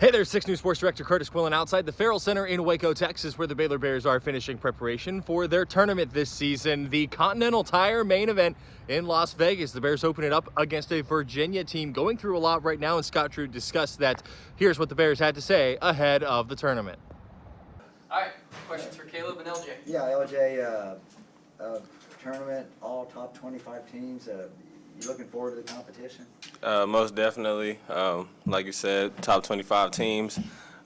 Hey there, 6 News Sports Director Curtis Quillen outside the Farrell Center in Waco, Texas, where the Baylor Bears are finishing preparation for their tournament this season, the Continental Tire main event in Las Vegas. The Bears open it up against a Virginia team going through a lot right now, and Scott Drew discussed that. Here's what the Bears had to say ahead of the tournament. All right, questions for Caleb and LJ. Yeah, LJ, tournament, all top 25 teams. You looking forward to the competition? Most definitely. Like you said, top 25 teams.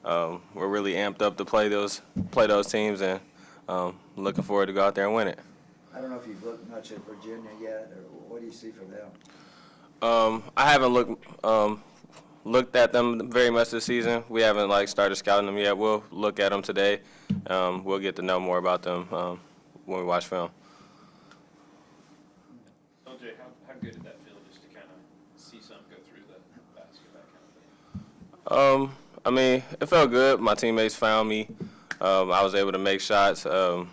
We're really amped up to play those teams, and looking forward to go out there and win it. I don't know if you've looked much at Virginia yet, or what do you see for them? I haven't looked at them very much this season. We haven't started scouting them yet. We'll look at them today. We'll get to know more about them when we watch film. LJ, how good did that feel just to kind of see something go through the basket, that kind of thing? I mean, it felt good. My teammates found me. I was able to make shots. I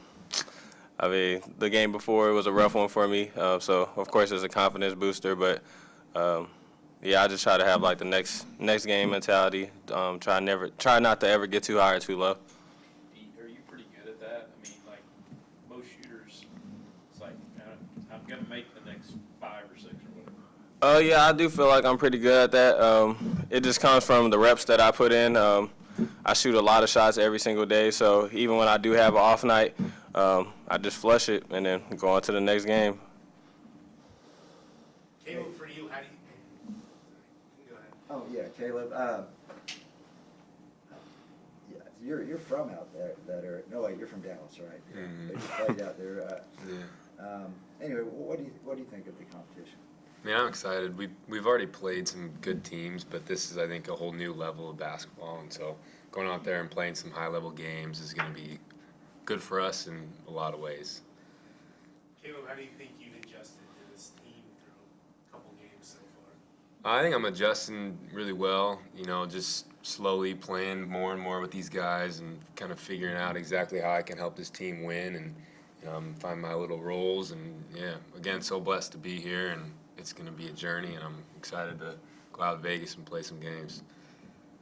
mean, the game before, it was a rough one for me. So, of course, it's a confidence booster. But, yeah, I just try to have, the next game mentality. Try not to ever get too high or too low. Are you pretty good at that? I mean, most shooters, it's I'm going to make the next 5 or 6 or whatever. Yeah, I do feel like I'm pretty good at that. It just comes from the reps that I put in. I shoot a lot of shots every single day, so even when I do have an off night, I just flush it and then go on to the next game. Caleb, for you, how do you go ahead? Oh yeah, Caleb. Yeah, you're from out there. No, wait, you're from Dallas, right? Mm-hmm. You played out there. Yeah. Anyway, what do you think of the competition? I mean, I'm excited. We've already played some good teams, but this is, I think, a whole new level of basketball. And so going out there and playing some high-level games is going to be good for us in a lot of ways. Caleb, how do you think you've adjusted to this team through a couple games so far? I think I'm adjusting really well, just slowly playing more and more with these guys and kind of figuring out exactly how I can help this team win and find my little roles. And, yeah, again, so blessed to be here, and it's going to be a journey, and I'm excited to go out to Vegas and play some games.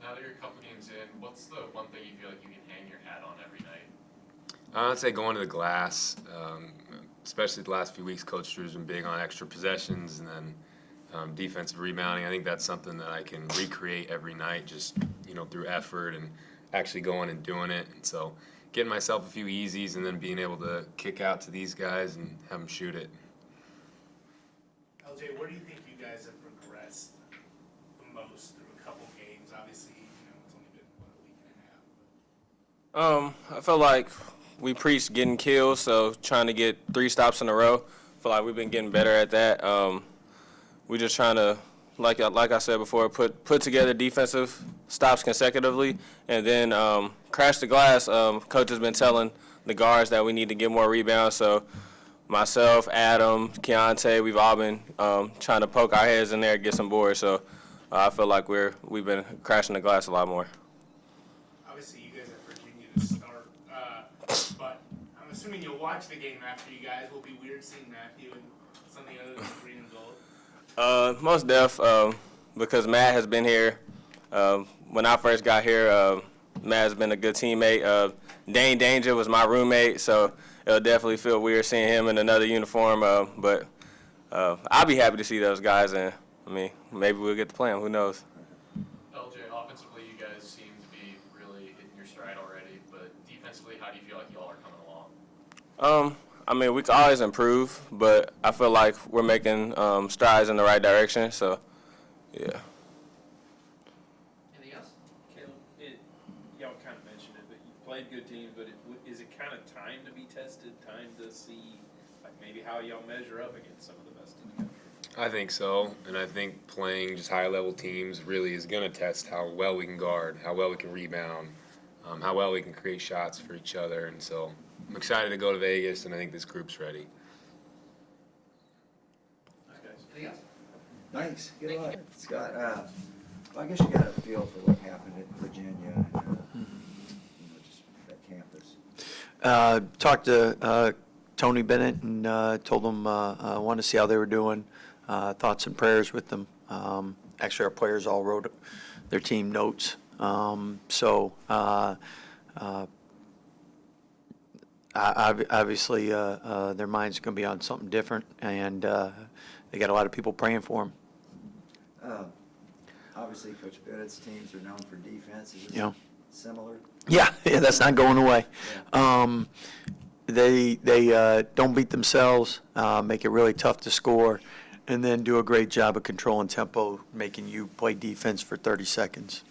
Now that you're a couple games in, what's the one thing you feel like you can hang your hat on every night? I'd say going to the glass, especially the last few weeks. Coach Drew's been big on extra possessions and then defensive rebounding. I think that's something that I can recreate every night, just through effort and actually going and doing it. And so getting myself a few easies and then being able to kick out to these guys and have them shoot it. LJ, where do you think you guys have progressed the most through a couple games? Obviously, it's only been a week and a half. I feel like we preached getting kills, so trying to get 3 stops in a row. I feel like we've been getting better at that. We're just trying to, like I said before, put together defensive stops consecutively, and then crash the glass. Coach has been telling the guards that we need to get more rebounds, so myself, Adam, Keontae, we've all been trying to poke our heads in there and get some boards. So I feel like we've been crashing the glass a lot more. Obviously, you guys have Virginia to start, but I'm assuming you'll watch the game after you guys. Will be weird seeing Matthew in something other than green and gold. Most def, because Matt has been here. When I first got here, Matt has been a good teammate. Dane Danger was my roommate, so it'll definitely feel weird seeing him in another uniform. But I'll be happy to see those guys, and maybe we'll get to play them. Who knows? LJ, offensively, you guys seem to be really hitting your stride already, but defensively, how do you feel like y'all are coming along? We can always improve, but I feel like we're making strides in the right direction. So, yeah. Anything else? Caleb, y'all kind of mentioned it, but you've played good teams, but is it kind of time to be tested, time to see maybe how y'all measure up against some of the best in the country? I think so, and I think playing just high-level teams really is going to test how well we can guard, how well we can rebound, how well we can create shots for each other. And so I'm excited to go to Vegas, and I think this group's ready. Anything else? Thanks. Good luck, Scott. Well, I guess you got a feel for what happened at Virginia and just that campus. Talked to Tony Bennett and told them I wanted to see how they were doing. Thoughts and prayers with them. Actually, our players all wrote their team notes Obviously, their mind's going to be on something different, and they got a lot of people praying for them. Obviously, Coach Bennett's teams are known for defense. Is this Yeah. similar? Yeah, that's not going away. Yeah. They don't beat themselves, make it really tough to score, and then do a great job of controlling tempo, making you play defense for 30 seconds.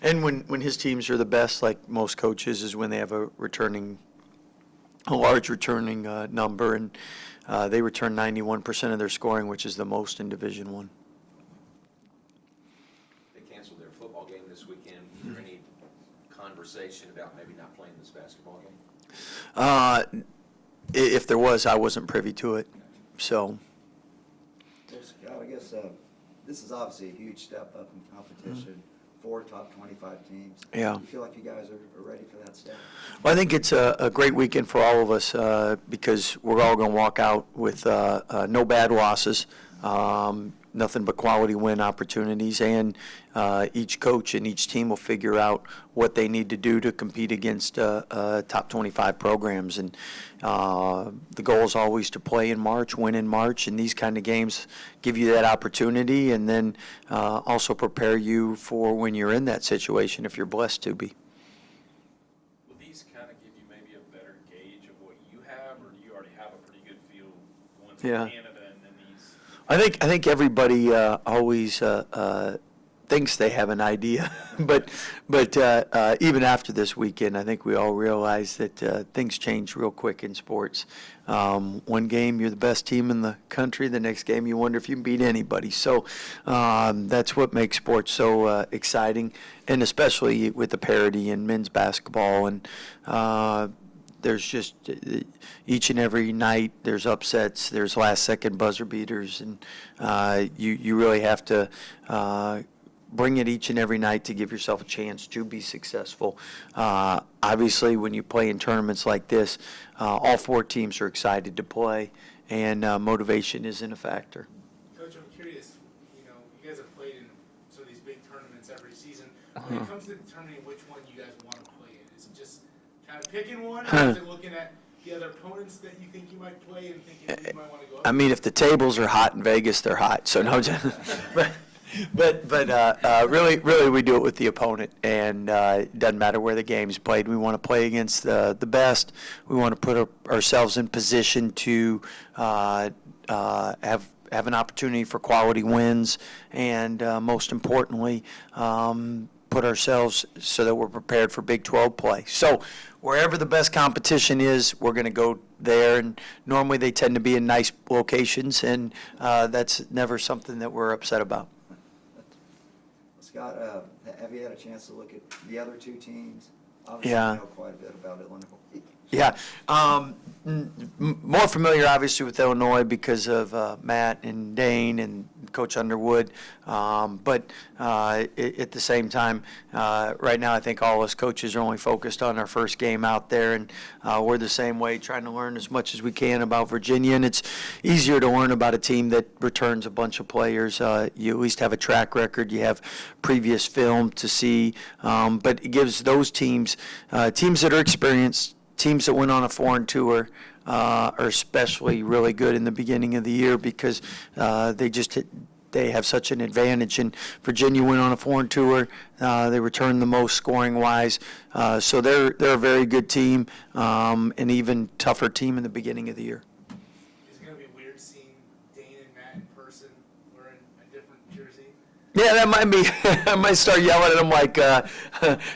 And when his teams are the best, like most coaches, is when they have a large returning number, and they return 91% of their scoring, which is the most in Division I. They canceled their football game this weekend. Was there any conversation about maybe not playing this basketball game? If there was, I wasn't privy to it. So, Well, Scott, I guess this is obviously a huge step up in competition. 4 top 25 teams. Yeah. You feel like you guys are ready for that step? well, I think it's a great weekend for all of us because we're all going to walk out with no bad losses, nothing but quality win opportunities, and each coach and each team will figure out what they need to do to compete against top 25 programs. And the goal is always to play in March, win in March, and these kind of games give you that opportunity, and then also prepare you for when you're in that situation if you're blessed to be. Will these kind of give you maybe a better gauge of what you have, or do you already have a pretty good feel going to Yeah. Canada and then these? I think everybody always thinks they have an idea, but even after this weekend, I think we all realize that things change real quick in sports. One game you're the best team in the country, the next game you wonder if you can beat anybody. So that's what makes sports so exciting, and especially with the parity in men's basketball. And there's just each and every night there's upsets, there's last-second buzzer beaters, and you really have to bring it each and every night to give yourself a chance to be successful. Obviously, when you play in tournaments like this, all 4 teams are excited to play, and motivation isn't a factor. Coach, I'm curious, you guys have played in some of these big tournaments every season. When it comes to determining which one you guys want to play in, is it just kind of picking one, or is it looking at the other opponents that you think you might play and thinking who you might want to go up? I mean, if the tables are hot in Vegas, they're hot. So no, but really, we do it with the opponent, and it doesn't matter where the game's played. We want to play against the best. We want to put ourselves in position to have an opportunity for quality wins, and most importantly, put ourselves so that we're prepared for Big 12 play. So wherever the best competition is, we're going to go there, and normally they tend to be in nice locations, and that's never something that we're upset about. Scott, have you had a chance to look at the other 2 teams? Obviously, Yeah. you know quite a bit about Illinois. Yeah, more familiar obviously with Illinois because of Matt and Dane and Coach Underwood, but at the same time, right now I think all us coaches are only focused on our first game out there, and we're the same way, trying to learn as much as we can about Virginia. And it's easier to learn about a team that returns a bunch of players. You at least have a track record, you have previous film to see, but it gives those teams that are experienced, teams that went on a foreign tour are especially really good in the beginning of the year because they have such an advantage. And Virginia went on a foreign tour. They returned the most scoring-wise. So they're a very good team, an even tougher team in the beginning of the year. Is it going to be weird seeing Dane and Matt in person wearing a different jersey? Yeah, that might be. I might start yelling at them like,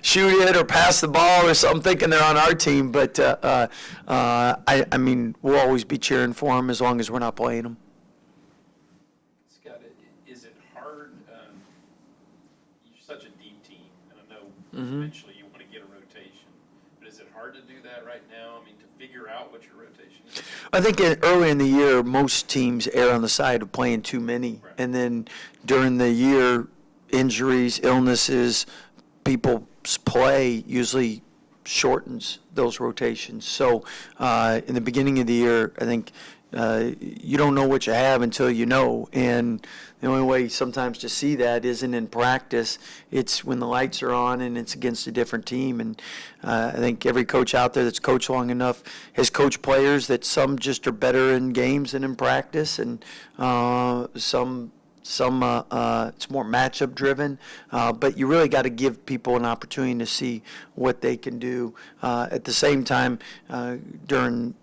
shoot it or pass the ball or something, thinking they're on our team. But, I mean, we'll always be cheering for them as long as we're not playing them. Scott, is it hard? You're such a deep team, and I know eventually you want to get a rotation. But is it hard to do that right now? I mean, to figure out what your rotation is? I think early in the year, most teams err on the side of playing too many. Right. And then during the year, injuries, illnesses, people's play usually shortens those rotations. So in the beginning of the year, I think you don't know what you have until you know. And the only way sometimes to see that isn't in practice. It's when the lights are on and it's against a different team. And I think every coach out there that's coached long enough has coached players that some just are better in games than in practice, and some it's more matchup driven, but you really got to give people an opportunity to see what they can do. At the same time, during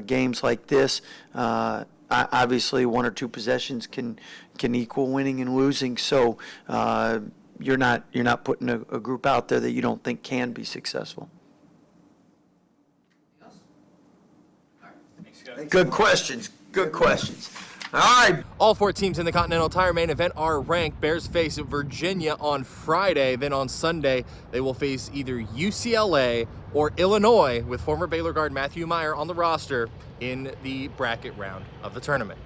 games like this, obviously 1 or 2 possessions can equal winning and losing. So you're not putting a group out there that you don't think can be successful. Good questions. Good questions. All right. All 4 teams in the Continental Tire main event are ranked. Bears face Virginia on Friday. Then on Sunday, they will face either UCLA or Illinois, with former Baylor guard Matthew Meyer on the roster in the bracket round of the tournament.